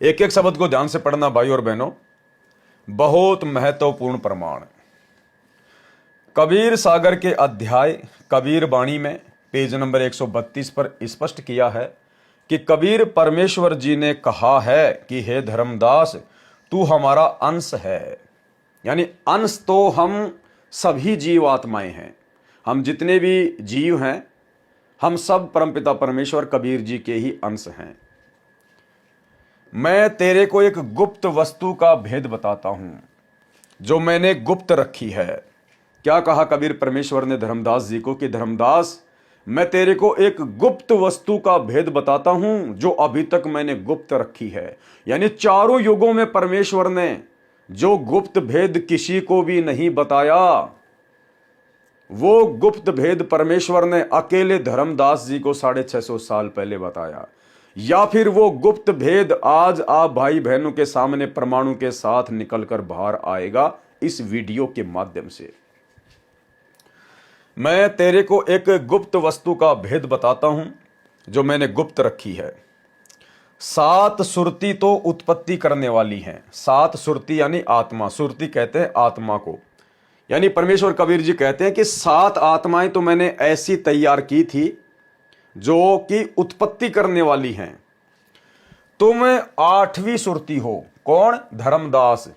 एक एक शब्द को ध्यान से पढ़ना भाई और बहनों, बहुत महत्वपूर्ण प्रमाण। कबीर सागर के अध्याय कबीर वाणी में पेज नंबर 132 पर स्पष्ट किया है कि कबीर परमेश्वर जी ने कहा है कि हे धर्मदास, तू हमारा अंश है। यानी अंश तो हम सभी जीव आत्माएं हैं। हम जितने भी जीव हैं, हम सब परमपिता परमेश्वर कबीर जी के ही अंश हैं। मैं तेरे को एक गुप्त वस्तु का भेद बताता हूं जो मैंने गुप्त रखी है। क्या कहा कबीर परमेश्वर ने धर्मदास जी को कि धर्मदास, मैं तेरे को एक गुप्त वस्तु का भेद बताता हूं जो अभी तक मैंने गुप्त रखी है। यानी चारों युगों में परमेश्वर ने जो गुप्त भेद किसी को भी नहीं बताया, वो गुप्त भेद परमेश्वर ने अकेले धर्मदास जी को 650 साल पहले बताया। या फिर वो गुप्त भेद आज आप भाई बहनों के सामने परमाणु के साथ निकलकर बाहर आएगा इस वीडियो के माध्यम से। मैं तेरे को एक गुप्त वस्तु का भेद बताता हूं जो मैंने गुप्त रखी है। 7 सुरती तो उत्पत्ति करने वाली हैं। 7 सुरती यानी आत्मा, सुरती कहते हैं आत्मा को। यानी परमेश्वर कबीर जी कहते हैं कि 7 आत्माएं तो मैंने ऐसी तैयार की थी जो कि उत्पत्ति करने वाली हैं। तुम 8वीं सुरती हो। कौन? धर्मदास।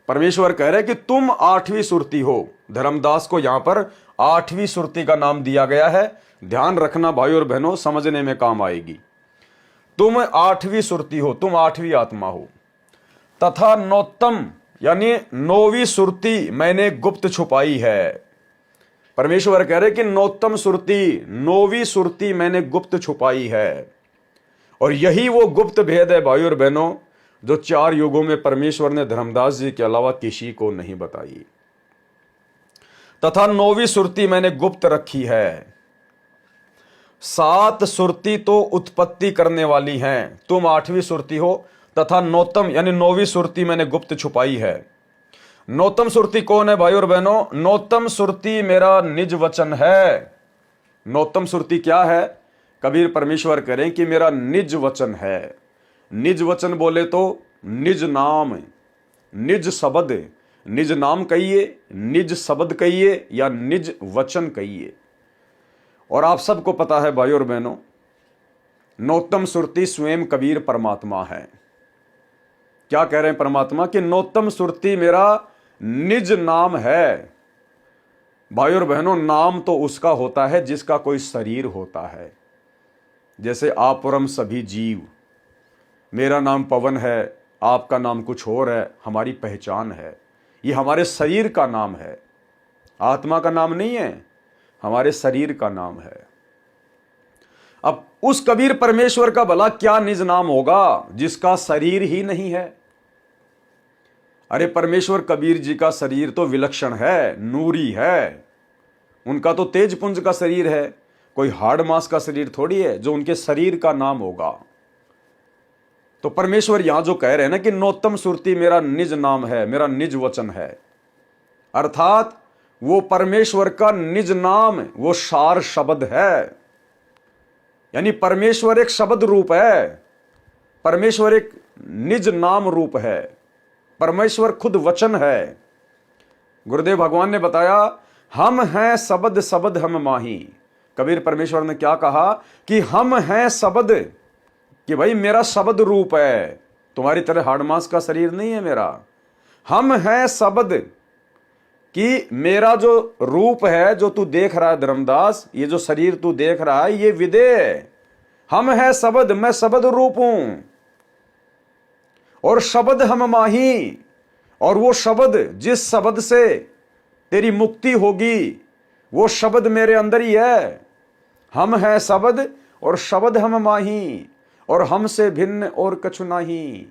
परमेश्वर कह रहे हैं कि तुम 8वीं सुरती हो। धर्मदास को यहां पर 8वीं सुरती का नाम दिया गया है। ध्यान रखना भाई और बहनों, समझने में काम आएगी। तुम 8वीं सुरती हो, तुम 8वीं आत्मा हो। तथा नौतम यानी 9वीं सुरती मैंने गुप्त छुपाई है। परमेश्वर कह रहे कि नौतम सुरती, 9वीं सुरती मैंने गुप्त छुपाई है। और यही वो गुप्त भेद है भाई और बहनों जो 4 युगों में परमेश्वर ने धर्मदास जी के अलावा किसी को नहीं बताई। तथा 9वीं सुरती मैंने गुप्त रखी है। 7 सुरती तो उत्पत्ति करने वाली हैं। तुम 8वीं सुरती हो। तथा नौतम यानी 9वीं सुरती मैंने गुप्त छुपाई है। नौतम सुरती कौन है भाई और बहनों? नौतम सुरती मेरा निज वचन है। नौतम सुरती क्या है? कबीर परमेश्वर करें कि मेरा निज वचन है। निज वचन बोले तो निज नाम, निज शब्द, निज नाम कहिए, निज शब्द कहिए या निज वचन कहिए। और आप सबको पता है भाई और बहनों, नौतम सुरती स्वयं कबीर परमात्मा है। क्या कह रहे हैं परमात्मा? कि नौतम सुरती मेरा निज नाम है। भाई और बहनों, नाम तो उसका होता है जिसका कोई शरीर होता है। जैसे आप और हम सभी जीव, मेरा नाम पवन है, आपका नाम कुछ और है, हमारी पहचान है। ये हमारे शरीर का नाम है, आत्मा का नाम नहीं है, हमारे शरीर का नाम है। अब उस कबीर परमेश्वर का भला क्या निज नाम होगा जिसका शरीर ही नहीं है? अरे परमेश्वर कबीर जी का शरीर तो विलक्षण है, नूरी है। उनका तो तेजपुंज का शरीर है, कोई हाड़ मांस का शरीर थोड़ी है जो उनके शरीर का नाम होगा। तो परमेश्वर यहां जो कह रहे हैं ना कि नौतम सुरती मेरा निज नाम है, मेरा निज वचन है, अर्थात वो परमेश्वर का निज नाम, वो सार शब्द है। यानी परमेश्वर एक शब्द रूप है, परमेश्वर एक निज नाम रूप है, परमेश्वर खुद वचन है। गुरुदेव भगवान ने बताया, हम हैं शब्द शब्द हम माही। कबीर परमेश्वर ने क्या कहा कि हम हैं शब्द, कि भाई मेरा शब्द रूप है, तुम्हारी तरह हाड़ मांस का शरीर नहीं है मेरा। हम हैं शब्द, कि मेरा जो रूप है जो तू देख रहा है धर्मदास, ये जो शरीर तू देख रहा है ये विदेह है। हम हैं शब्द, मैं शब्द रूप हूं। और शब्द हम माही, और वो शब्द जिस शब्द से तेरी मुक्ति होगी वो शब्द मेरे अंदर ही है। हम हैं शब्द और शब्द हम माही, और हमसे भिन्न और कछु नहीं।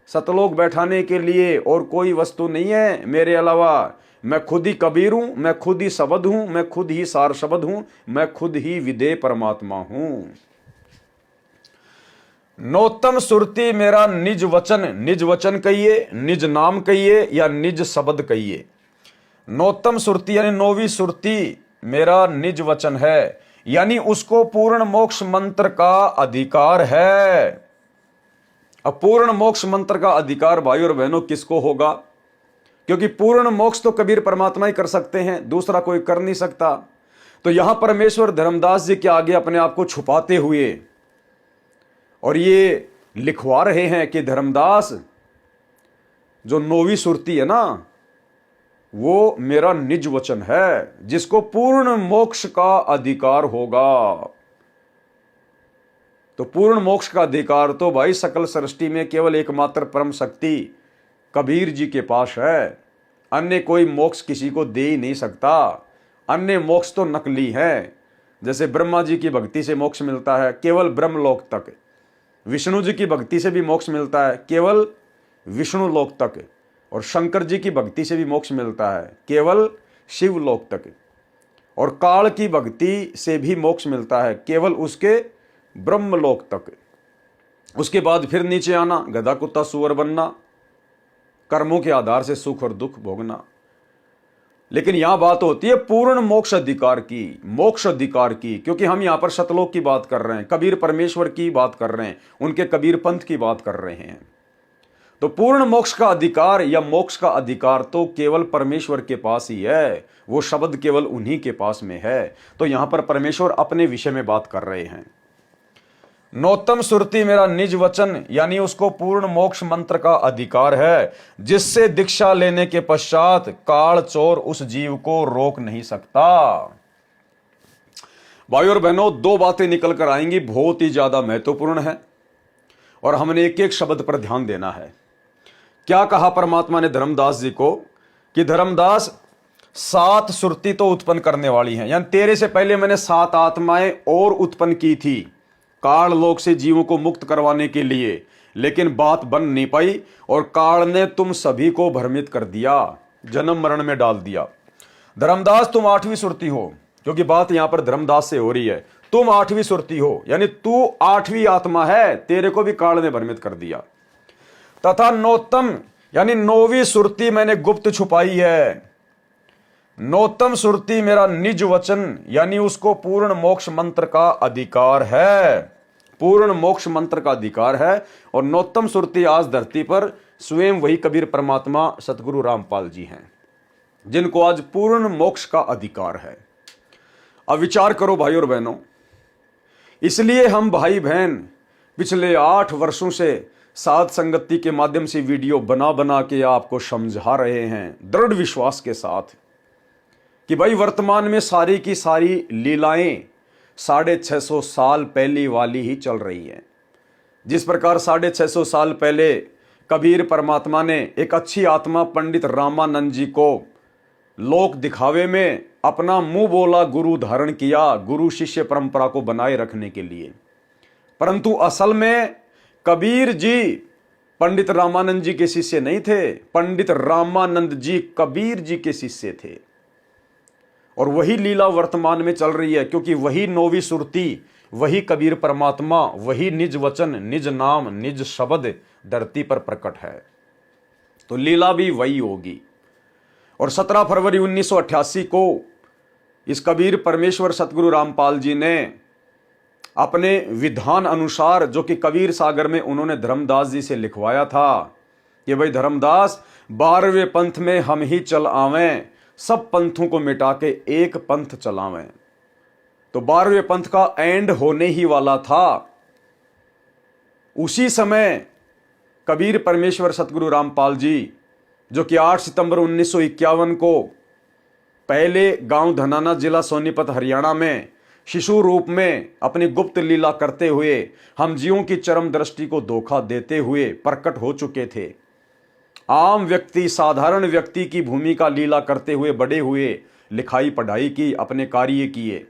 सतलोक बैठाने के लिए और कोई वस्तु नहीं है मेरे अलावा। मैं खुद ही कबीर हूं, मैं खुद ही शब्द हूं, मैं खुद ही सार शब्द हूं, मैं खुद ही विदेह परमात्मा हूं। नौतम सुरती मेरा निज वचन, निज वचन कहिए, निज नाम कहिए या निज शब्द कहिए। नौतम सुरती यानी 9वीं सुरती मेरा निज वचन है, यानी उसको पूर्ण मोक्ष मंत्र का अधिकार है। अब पूर्ण मोक्ष मंत्र का अधिकार भाई और बहनों किसको होगा? क्योंकि पूर्ण मोक्ष तो कबीर परमात्मा ही कर सकते हैं, दूसरा कोई कर नहीं सकता। तो यहां परमेश्वर धर्मदास जी के आगे अपने आप को छुपाते हुए और ये लिखवा रहे हैं कि धर्मदास, जो 9वीं सुरती है ना, वो मेरा निज वचन है, जिसको पूर्ण मोक्ष का अधिकार होगा। तो पूर्ण मोक्ष का अधिकार तो भाई सकल सृष्टि में केवल एकमात्र परम शक्ति कबीर जी के पास है। अन्य कोई मोक्ष किसी को दे ही नहीं सकता। अन्य मोक्ष तो नकली है। जैसे ब्रह्मा जी की भक्ति से मोक्ष मिलता है केवल ब्रह्मलोक तक, विष्णु जी की भक्ति से भी मोक्ष मिलता है केवल विष्णु लोक तक, और शंकर जी की भक्ति से भी मोक्ष मिलता है केवल शिव लोक तक, और काल की भक्ति से भी मोक्ष मिलता है केवल उसके ब्रह्मलोक तक। उसके बाद फिर नीचे आना, गधा कुत्ता सुअर बनना, कर्मों के आधार से सुख और दुख भोगना। लेकिन यहां बात होती है पूर्ण मोक्ष अधिकार की, मोक्ष अधिकार की, क्योंकि हम यहां पर सतलोक की बात कर रहे हैं, कबीर परमेश्वर की बात कर रहे हैं, उनके कबीर पंथ की बात कर रहे हैं। तो पूर्ण मोक्ष का अधिकार या मोक्ष का अधिकार तो केवल परमेश्वर के पास ही है, वो शब्द केवल उन्हीं के पास में है। तो यहां पर परमेश्वर अपने विषय में बात कर रहे हैं। नौतम सुरती मेरा निज वचन, यानी उसको पूर्ण मोक्ष मंत्र का अधिकार है, जिससे दीक्षा लेने के पश्चात काल चोर उस जीव को रोक नहीं सकता। भाई और बहनों, दो बातें निकल कर आएंगी, बहुत ही ज्यादा महत्वपूर्ण है और हमने एक एक शब्द पर ध्यान देना है। क्या कहा परमात्मा ने धर्मदास जी को कि धर्मदास 7 सुरती तो उत्पन्न करने वाली हैं, यानी तेरे से पहले मैंने 7 आत्माएं और उत्पन्न की थी काल लोक से जीवों को मुक्त करवाने के लिए, लेकिन बात बन नहीं पाई और काल ने तुम सभी को भ्रमित कर दिया, जन्म मरण में डाल दिया। धर्मदास तुम 8वीं सुरती हो, क्योंकि बात यहां पर धर्मदास से हो रही है। तुम 8वीं सुरती हो, यानी तू 8वीं आत्मा है, तेरे को भी काल ने भ्रमित कर दिया। तथा नौतम यानी 9वीं सुरती मैंने गुप्त छुपाई है। नौतम सुरती मेरा निज वचन, यानी उसको पूर्ण मोक्ष मंत्र का अधिकार है, पूर्ण मोक्ष मंत्र का अधिकार है। और नौतम सुरती आज धरती पर स्वयं वही कबीर परमात्मा सतगुरु रामपाल जी हैं, जिनको आज पूर्ण मोक्ष का अधिकार है। अब विचार करो भाई और बहनों, इसलिए हम भाई बहन पिछले 8 वर्षों से साध संगति के माध्यम से वीडियो बना बना के आपको समझा रहे हैं दृढ़ विश्वास के साथ कि भाई वर्तमान में सारी की सारी लीलाएं 650 साल पहले वाली ही चल रही हैं। जिस प्रकार 650 साल पहले कबीर परमात्मा ने एक अच्छी आत्मा पंडित रामानंद जी को लोक दिखावे में अपना मुंह बोला गुरु धारण किया, गुरु शिष्य परंपरा को बनाए रखने के लिए, परंतु असल में कबीर जी पंडित रामानंद जी के शिष्य नहीं थे, पंडित रामानंद जी कबीर जी के शिष्य थे। और वही लीला वर्तमान में चल रही है, क्योंकि वही 9वीं सुरती, वही कबीर परमात्मा, वही निज वचन, निज नाम, निज शब्द धरती पर प्रकट है। तो लीला भी वही होगी। और 17 फरवरी 1988 को इस कबीर परमेश्वर सतगुरु रामपाल जी ने अपने विधान अनुसार, जो कि कबीर सागर में उन्होंने धर्मदास जी से लिखवाया था कि भाई धर्मदास 12वें पंथ में हम ही चल आवें, सब पंथों को मिटा के एक पंथ चलावें। तो 12वें पंथ का एंड होने ही वाला था। उसी समय कबीर परमेश्वर सतगुरु रामपाल जी, जो कि 8 सितंबर 1951 को पहले गांव धनाना, जिला सोनीपत, हरियाणा में शिशु रूप में अपनी गुप्त लीला करते हुए हम जीवों की चरम दृष्टि को धोखा देते हुए प्रकट हो चुके थे। आम व्यक्ति, साधारण व्यक्ति की भूमिका लीला करते हुए बड़े हुए, लिखाई पढ़ाई की, अपने कार्य किए।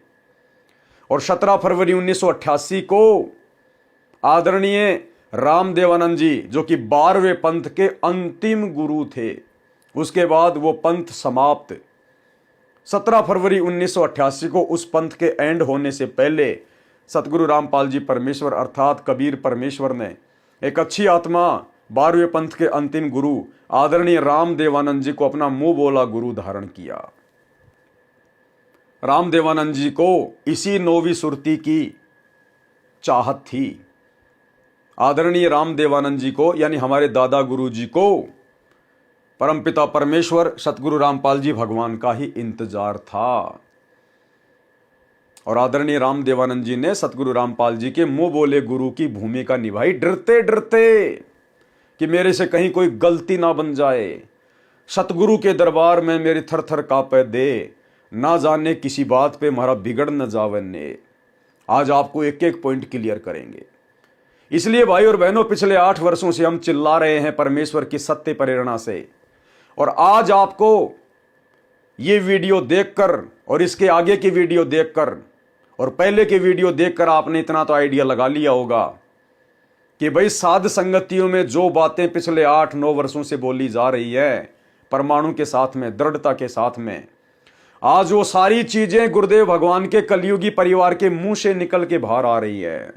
और 17 फरवरी 1988 को आदरणीय रामदेवानंद जी, जो कि 12वें पंथ के अंतिम गुरु थे, उसके बाद वो पंथ समाप्त। 17 फरवरी 1988 को उस पंथ के एंड होने से पहले सतगुरु रामपाल जी परमेश्वर अर्थात कबीर परमेश्वर ने एक अच्छी आत्मा, 12वें पंथ के अंतिम गुरु आदरणीय रामदेवानंद जी को अपना मुंह बोला गुरु धारण किया। रामदेवानंद जी को इसी 9वीं सुरती की चाहत थी। आदरणीय रामदेवानंद जी को, यानी हमारे दादा गुरु जी को परमपिता परमेश्वर सतगुरु रामपाल जी भगवान का ही इंतजार था। और आदरणीय रामदेवानंद जी ने सतगुरु रामपाल जी के मुंह बोले गुरु की भूमिका निभाई, डरते डरते कि मेरे से कहीं कोई गलती ना बन जाए। सतगुरु के दरबार में मेरी थर थर कांपे दे, ना जाने किसी बात पे हमारा बिगड़ न जावने। आज आपको एक एक पॉइंट क्लियर करेंगे। इसलिए भाई और बहनों, पिछले 8 वर्षों से हम चिल्ला रहे हैं परमेश्वर की सत्य प्रेरणा से, और आज आपको ये वीडियो देखकर और इसके आगे की वीडियो देखकर और पहले की वीडियो देखकर आपने इतना तो आइडिया लगा लिया होगा कि भाई साध संगतियों में जो बातें पिछले 8-9 वर्षों से बोली जा रही है परमाणु के साथ में, दृढ़ता के साथ में, आज वो सारी चीजें गुरुदेव भगवान के कलयुगी परिवार के मुंह से निकल के बाहर आ रही है।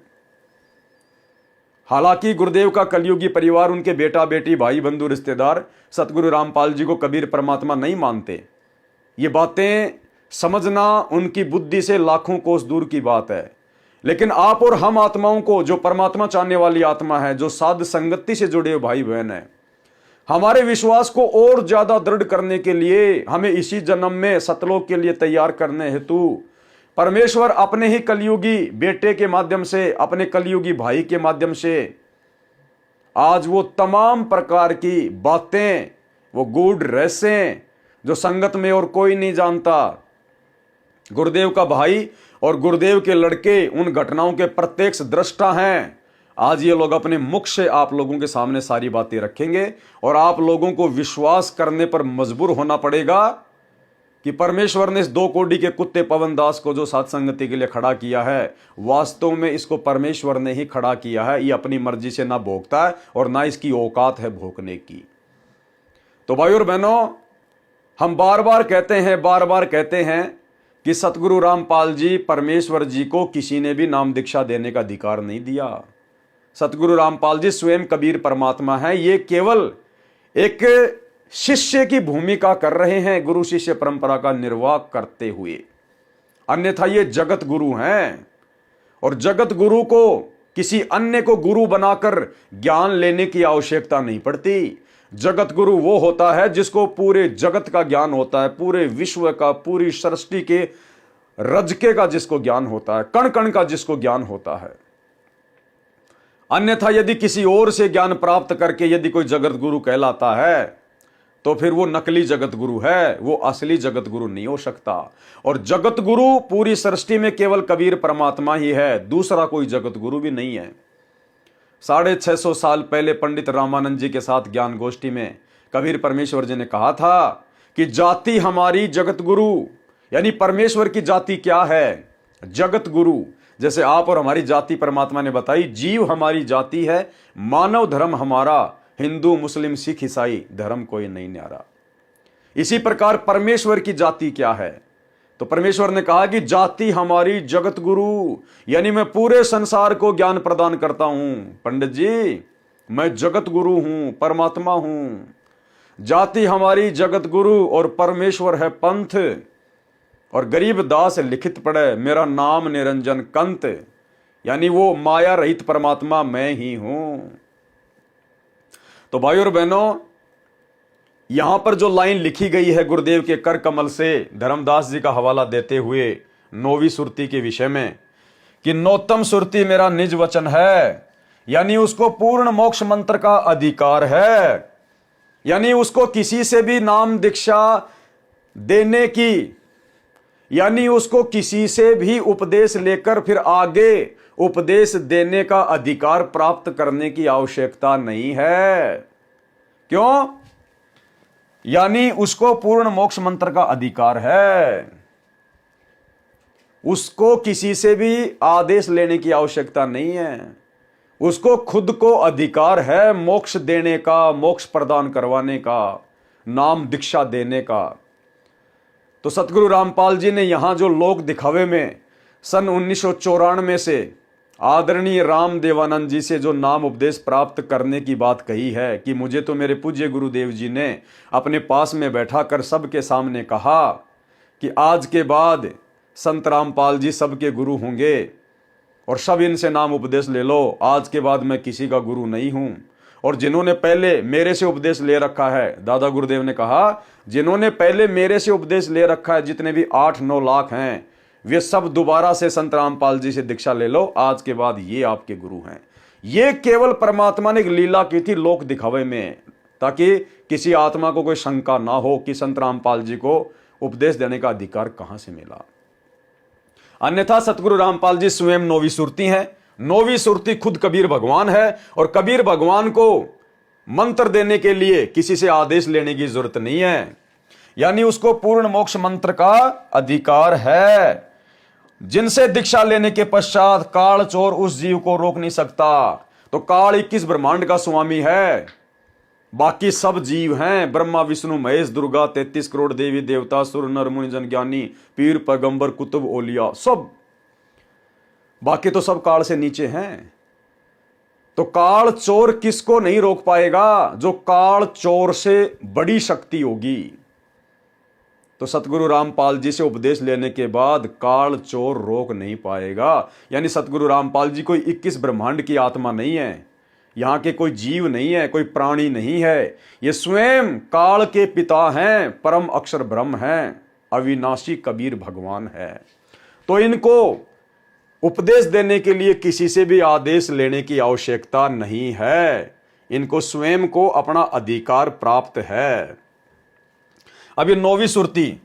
हालांकि गुरुदेव का कलयुगी परिवार, उनके बेटा बेटी भाई बंधु रिश्तेदार सतगुरु रामपाल जी को कबीर परमात्मा नहीं मानते। ये बातें समझना उनकी बुद्धि से लाखों कोस दूर की बात है। लेकिन आप और हम आत्माओं को, जो परमात्मा चाहने वाली आत्मा है, जो साध संगति से जुड़े हुए भाई बहन है, हमारे विश्वास को और ज्यादा दृढ़ करने के लिए, हमें इसी जन्म में सतलोक के लिए तैयार करने हेतु परमेश्वर अपने ही कलयुगी बेटे के माध्यम से, अपने कलयुगी भाई के माध्यम से आज वो तमाम प्रकार की बातें, वो गूढ़ रहस्य जो संगत में और कोई नहीं जानता, गुरुदेव का भाई और गुरुदेव के लड़के उन घटनाओं के प्रत्यक्ष दृष्टा हैं। आज ये लोग अपने मुख से आप लोगों के सामने सारी बातें रखेंगे और आप लोगों को विश्वास करने पर मजबूर होना पड़ेगा कि परमेश्वर ने इस 2 कोड़ी के कुत्ते पवन दास को जो सत्संगति के लिए खड़ा किया है, वास्तव में इसको परमेश्वर ने ही खड़ा किया है। ये अपनी मर्जी से ना भोगता है और ना इसकी औकात है भोगने की। तो भाई और बहनों, हम बार बार कहते हैं कि सतगुरु रामपाल जी, परमेश्वर जी को किसी ने भी नाम दीक्षा देने का अधिकार नहीं दिया। सतगुरु रामपाल जी स्वयं कबीर परमात्मा है। ये केवल एक शिष्य की भूमिका कर रहे हैं, गुरु शिष्य परंपरा का निर्वाह करते हुए। अन्यथा ये जगत गुरु हैं, और जगत गुरु को किसी अन्य को गुरु बनाकर ज्ञान लेने की आवश्यकता नहीं पड़ती। जगत गुरु वो होता है जिसको पूरे जगत का ज्ञान होता है, पूरे विश्व का, पूरी सृष्टि के रजके का जिसको ज्ञान होता है, कण कण का जिसको ज्ञान होता है। अन्यथा यदि किसी और से ज्ञान प्राप्त करके यदि कोई जगत गुरु कहलाता है तो फिर वो नकली जगत गुरु है, वो असली जगत गुरु नहीं हो सकता। और जगत गुरु पूरी सृष्टि में केवल कबीर परमात्मा ही है, दूसरा कोई जगत गुरु भी नहीं है। 650 साल पहले पंडित रामानंद जी के साथ ज्ञान गोष्ठी में कबीर परमेश्वर जी ने कहा था कि जाति हमारी जगत गुरु, यानी परमेश्वर की जाति क्या है? जगत गुरु। जैसे आप और हमारी जाति परमात्मा ने बताई, जीव हमारी जाति है, मानव धर्म हमारा, हिंदू मुस्लिम सिख ईसाई धर्म कोई नहीं न्यारा। इसी प्रकार परमेश्वर की जाति क्या है? तो परमेश्वर ने कहा कि जाति हमारी जगत गुरु, यानी मैं पूरे संसार को ज्ञान प्रदान करता हूं। पंडित जी, मैं जगत गुरु हूं, परमात्मा हूं। जाति हमारी जगत गुरु और परमेश्वर है पंथ। और गरीब दास लिखित पढ़े, मेरा नाम निरंजन कंत, यानी वो माया रहित परमात्मा मैं ही हूं। तो भाई और बहनों, यहां पर जो लाइन लिखी गई है गुरुदेव के कर कमल से, धर्मदास जी का हवाला देते हुए 9वीं सुरती के विषय में, कि नौतम सुरती मेरा निज वचन है, यानी उसको पूर्ण मोक्ष मंत्र का अधिकार है, यानी उसको किसी से भी नाम दीक्षा देने की, यानी उसको किसी से भी उपदेश लेकर फिर आगे उपदेश देने का अधिकार प्राप्त करने की आवश्यकता नहीं है। क्यों? यानी उसको पूर्ण मोक्ष मंत्र का अधिकार है, उसको किसी से भी आदेश लेने की आवश्यकता नहीं है। उसको खुद को अधिकार है मोक्ष देने का, मोक्ष प्रदान करवाने का, नाम दीक्षा देने का। तो सतगुरु रामपाल जी ने यहां जो लोक दिखावे में सन 1994 से आदरणीय रामदेवानंद जी से जो नाम उपदेश प्राप्त करने की बात कही है कि मुझे तो मेरे पूज्य गुरुदेव जी ने अपने पास में बैठा कर सबके सामने कहा कि आज के बाद संत रामपाल जी सबके गुरु होंगे और सब इनसे नाम उपदेश ले लो, आज के बाद मैं किसी का गुरु नहीं हूं। और जिन्होंने पहले मेरे से उपदेश ले रखा है, दादा गुरुदेव ने कहा, जिन्होंने पहले मेरे से उपदेश ले रखा है, जितने भी 8-9 लाख हैं, वे सब दोबारा से संत रामपाल जी से दीक्षा ले लो, आज के बाद ये आपके गुरु हैं। ये केवल परमात्मा ने एक लीला की थी लोक दिखावे में, ताकि किसी आत्मा को कोई शंका ना हो कि संत रामपाल जी को उपदेश देने का अधिकार कहां से मिला। अन्यथा सतगुरु रामपाल जी स्वयं 9वीं सुरती हैं। 9वीं सुरती खुद कबीर भगवान है, और कबीर भगवान को मंत्र देने के लिए किसी से आदेश लेने की जरूरत नहीं है, यानी उसको पूर्ण मोक्ष मंत्र का अधिकार है, जिनसे दीक्षा लेने के पश्चात काल चोर उस जीव को रोक नहीं सकता। तो काल 21 ब्रह्मांड का स्वामी है, बाकी सब जीव हैं, ब्रह्मा विष्णु महेश दुर्गा 33 करोड़ देवी देवता सुर नर मुनि जन ज्ञानी पीर पैगंबर कुतुब ओलिया सब, बाकी तो सब काल से नीचे हैं। तो काल चोर किसको नहीं रोक पाएगा? जो काल चोर से बड़ी शक्ति होगी। तो सतगुरु रामपाल जी से उपदेश लेने के बाद काल चोर रोक नहीं पाएगा। यानी सतगुरु रामपाल जी कोई 21 ब्रह्मांड की आत्मा नहीं है, यहां के कोई जीव नहीं है, कोई प्राणी नहीं है, ये स्वयं काल के पिता हैं, परम अक्षर ब्रह्म हैं, अविनाशी कबीर भगवान है। तो इनको उपदेश देने के लिए किसी से भी आदेश लेने की आवश्यकता नहीं है, इनको स्वयं को अपना अधिकार प्राप्त है। अब ये 9वीं सुरती,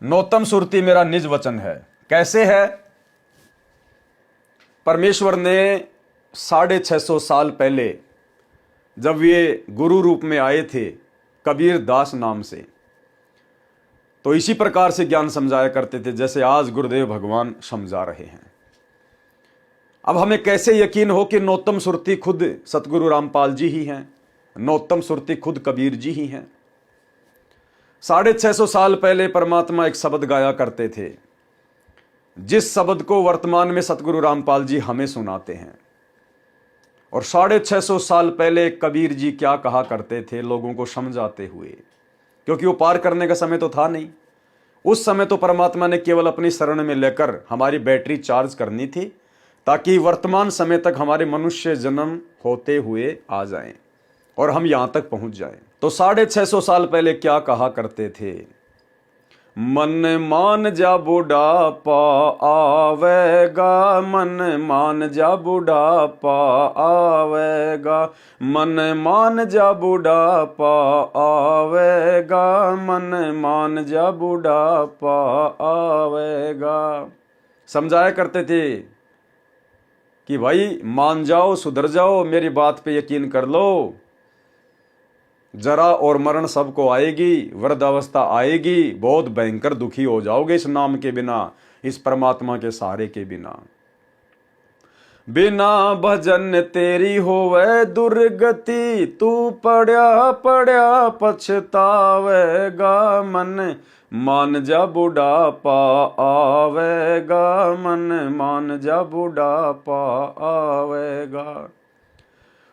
नौतम सुरती मेरा निज वचन है। कैसे है? परमेश्वर ने 650 साल पहले जब ये गुरु रूप में आए थे कबीर दास नाम से, तो इसी प्रकार से ज्ञान समझाया करते थे जैसे आज गुरुदेव भगवान समझा रहे हैं। अब हमें कैसे यकीन हो कि नौतम सुरती खुद सतगुरु रामपाल जी ही हैं, नौतम सुरती खुद कबीर जी ही हैं? 650 साल पहले परमात्मा एक शब्द गाया करते थे, जिस शब्द को वर्तमान में सतगुरु रामपाल जी हमें सुनाते हैं। और 650 साल पहले कबीर जी क्या कहा करते थे लोगों को समझाते हुए, क्योंकि वो पार करने का समय तो था नहीं। उस समय तो परमात्मा ने केवल अपनी शरण में लेकर हमारी बैटरी चार्ज करनी थी, ताकि वर्तमान समय तक हमारे मनुष्य जन्म होते हुए आ जाएं और हम यहां तक पहुंच जाएं। तो 650 साल पहले क्या कहा करते थे? मन मान जा बुढ़ापा आवेगा, मन मान जा बुढ़ापा आवेगा, मन मान जा बुढ़ापा आवेगा, मन मान जा बुढ़ापा आवेगा। समझाया करते थे कि भाई मान जाओ, सुधर जाओ, मेरी बात पे यकीन कर लो, जरा और मरण सबको आएगी, वृद्धावस्था आएगी, बहुत भयंकर दुखी हो जाओगे इस नाम के बिना, इस परमात्मा के सहारे के बिना। बिना भजन तेरी होवे दुर्गति, तू पढ़या पढ़या पछतावेगा, मन मान जा बुढ़ापा आवेगा, मन मान जा बुढ़ापा आवेगा।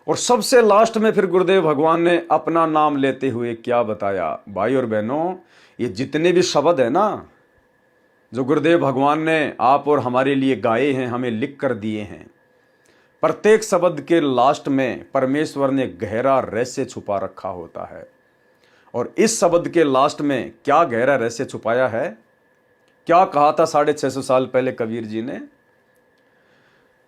और सबसे लास्ट में फिर गुरुदेव भगवान ने अपना नाम लेते हुए क्या बताया? भाई और बहनों, ये जितने भी शब्द है ना जो गुरुदेव भगवान ने आप और हमारे लिए गाए हैं, हमें लिख कर दिए हैं, प्रत्येक शब्द के लास्ट में परमेश्वर ने गहरा रहस्य छुपा रखा होता है। और इस शब्द के लास्ट में क्या गहरा रहस्य छुपाया है? क्या कहा था 650 साल पहले कबीर जी ने?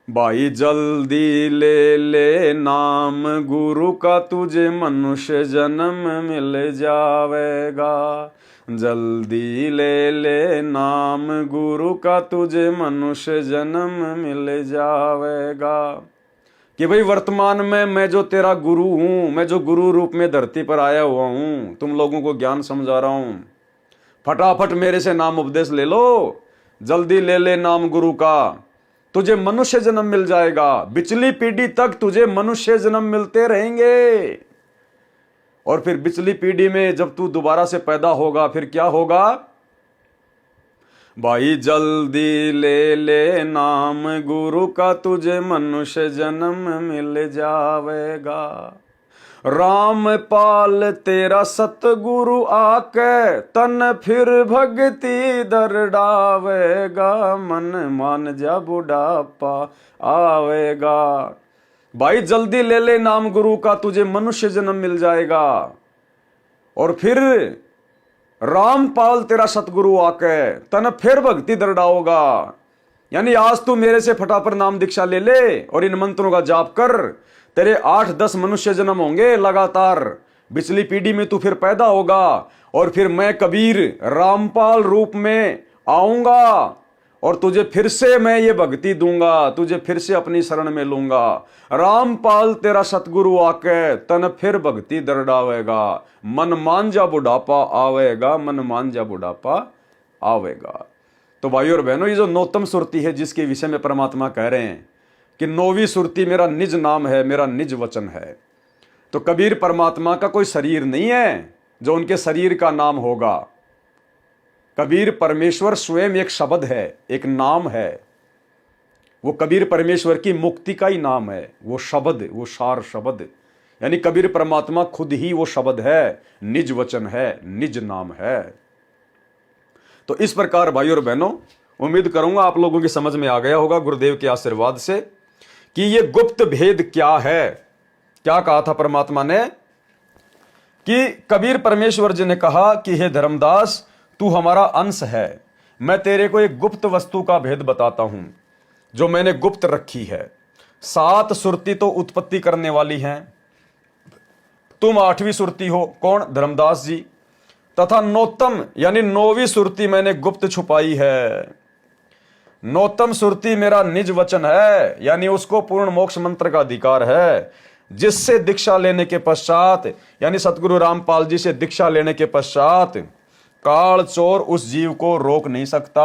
भाई जल्दी ले ले नाम गुरु का, तुझे मनुष्य जन्म मिल जावेगा। जल्दी ले ले नाम गुरु का, तुझे मनुष्य जन्म मिल जावेगा। कि भाई वर्तमान में मैं जो तेरा गुरु हूं, मैं जो गुरु रूप में धरती पर आया हुआ हूं, तुम लोगों को ज्ञान समझा रहा हूं, फटाफट मेरे से नाम उपदेश ले लो, जल्दी ले ले नाम गुरु का, तुझे मनुष्य जन्म मिल जाएगा। पिछली पीढ़ी तक तुझे मनुष्य जन्म मिलते रहेंगे, और फिर पिछली पीढ़ी में जब तू दोबारा से पैदा होगा फिर क्या होगा? भाई जल्दी ले ले नाम गुरु का, तुझे मनुष्य जन्म मिल जावेगा। रामपाल तेरा सतगुरु आके तन फिर भक्ति दरड़ावेगा, मन मान जा बुढ़ापा आवेगा। भाई जल्दी ले ले नाम गुरु का, तुझे मनुष्य जन्म मिल जाएगा। और फिर रामपाल तेरा सतगुरु आके तन फिर भक्ति दरड़ाओगा, यानी आज तू मेरे से फटाफट नाम दीक्षा ले ले और इन मंत्रों का जाप कर, तेरे 8-10 मनुष्य जन्म होंगे लगातार, पिछली पीढ़ी में तू फिर पैदा होगा और फिर मैं कबीर रामपाल रूप में आऊंगा और तुझे फिर से मैं ये भक्ति दूंगा, तुझे फिर से अपनी शरण में लूंगा। रामपाल तेरा सतगुरु आके तन फिर भक्ति दरड़ावेगा, मन मान जा बुढ़ापा आवेगा, मन मान जा बुढ़ापा आवेगा। तो भाइयों और बहनों, ये जो नौतम सुरती है जिसके विषय में परमात्मा कह रहे हैं कि 9वीं सुरती मेरा निज नाम है, मेरा निज वचन है, तो कबीर परमात्मा का कोई शरीर नहीं है जो उनके शरीर का नाम होगा। कबीर परमेश्वर स्वयं एक शब्द है, एक नाम है। वो कबीर परमेश्वर की मुक्ति का ही नाम है, वो शब्द, वो सार शब्द, यानी कबीर परमात्मा खुद ही वो शब्द है, निज वचन है, निज नाम है। तो इस प्रकार भाइयों और बहनों, उम्मीद करूंगा आप लोगों की समझ में आ गया होगा गुरुदेव के आशीर्वाद से कि ये गुप्त भेद क्या है। क्या कहा था परमात्मा ने कि कबीर परमेश्वर जी ने कहा कि हे धर्मदास, तू हमारा अंश है, मैं तेरे को एक गुप्त वस्तु का भेद बताता हूं जो मैंने गुप्त रखी है। 7 सुरती तो उत्पत्ति करने वाली हैं, तुम 8वीं सुरती हो, कौन? धर्मदास जी। तथा नौतम यानी 9वीं सुरती मैंने गुप्त छुपाई है। नौतम सुरती मेरा निज वचन है, यानी उसको पूर्ण मोक्ष मंत्र का अधिकार है, जिससे दीक्षा लेने के पश्चात, यानी सतगुरु रामपाल जी से दीक्षा लेने के पश्चात काल चोर उस जीव को रोक नहीं सकता।